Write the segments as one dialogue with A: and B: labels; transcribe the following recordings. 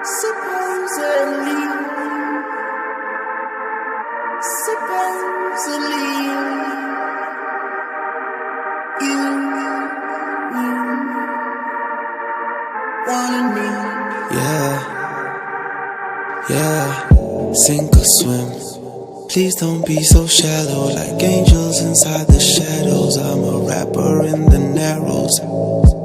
A: Supposedly, you wanted me.
B: Yeah, sink or swim. Please don't be so shallow, like angels inside the shadows. I'm a rapper in the narrows.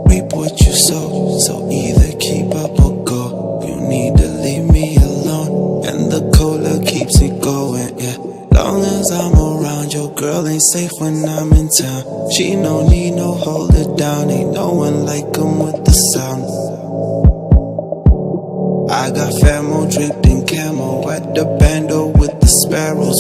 B: Reap what you sow, so either keep up or go. You need to leave me alone, and the cola keeps it going, yeah. Long as I'm around, your girl ain't safe when I'm in town. She no need no hold it down, ain't no one like 'em with the sound. I got famo draped in camo at the bando with the sparrows.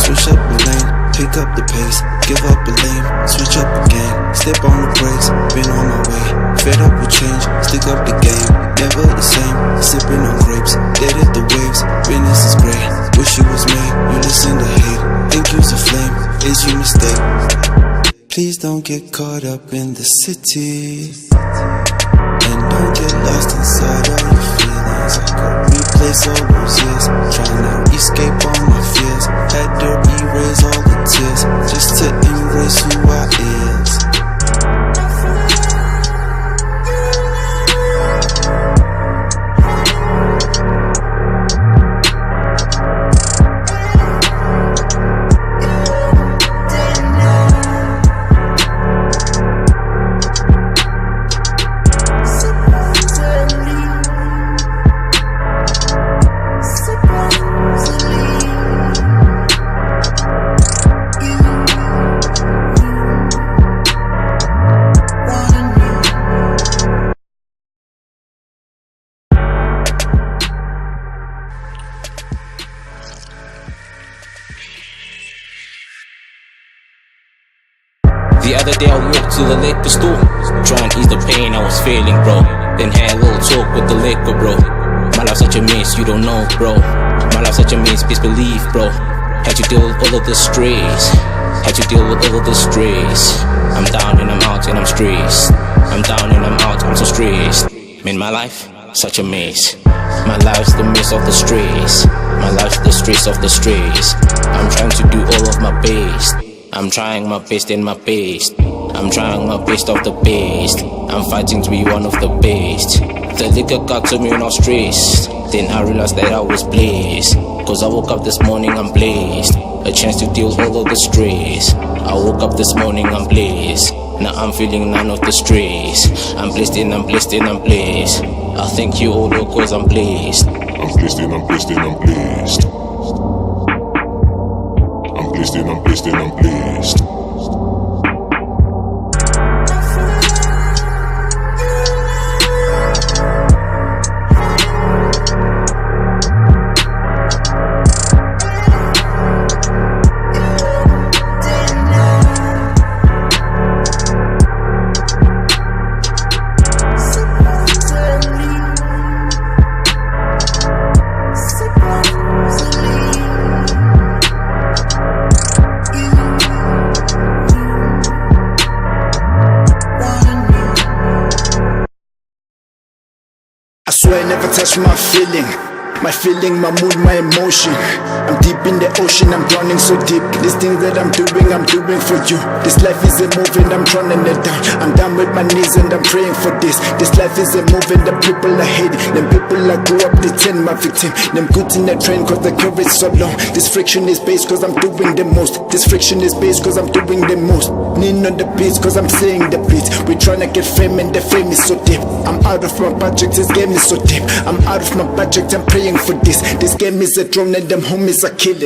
B: Switch up the lane, pick up the pace, give up a lane, switch up again, slip on the brakes, been on my way, fed up with change, stick up the game, never the same, sipping on grapes, dead at the waves, business is great, wish you was me, you listen to hate, think you's a flame, is you mistake. Please don't get caught up in the city, and don't get lost inside all your feelings. I could replace all those years, trying to escape all my fears. Had to erase all the tears, just to embrace who I is.
C: The other day I walked to the liquor store, trying to ease the pain I was feeling, bro. Then had a little talk with the liquor, bro. My life's such a mess, you don't know, bro. My life's such a mess, please believe, bro. Had to deal with all of the stress, had to deal with all of the stress. I'm down and I'm out and I'm stressed. I'm down and I'm out, I'm so stressed. Man, my life, such a mess. My life's the mess of the stress. My life's the stress of the stress. I'm trying to do all of my best. I'm trying my best and my best. I'm trying my best of the best. I'm fighting to be one of the best. The liquor got to me when I was stressed. Then I realized that I was blessed, cause I woke up this morning, I'm blessed. A chance to deal with all of the stress. I woke up this morning, I'm blessed. Now I'm feeling none of the stress. I'm blessed and I'm blessed and I'm blessed. I thank you all cause I'm blessed.
D: I'm blessed and I'm blessed and I'm blessed. I'm blessed and I'm blessed and I'm blessed.
E: I swear I never touch my feeling, my mood, my emotion. I'm deep in the ocean, I'm drowning so deep. These things that I'm doing for you. This life is a moving, I'm drowning it down. I'm down with my knees and I'm praying for this. This life is a moving, the people I hate. Them people I grew up, they turn my victim. Them goods in the train cause the curve is so long. This friction is based cause I'm doing the most. This friction is based cause I'm doing the most. Lean on the beats cause I'm saying the beats. We tryna get fame and the fame is so deep. I'm out of my budget, this game is so deep. I'm out of my budget, I'm praying for this. This game is a drone and them homies are killing.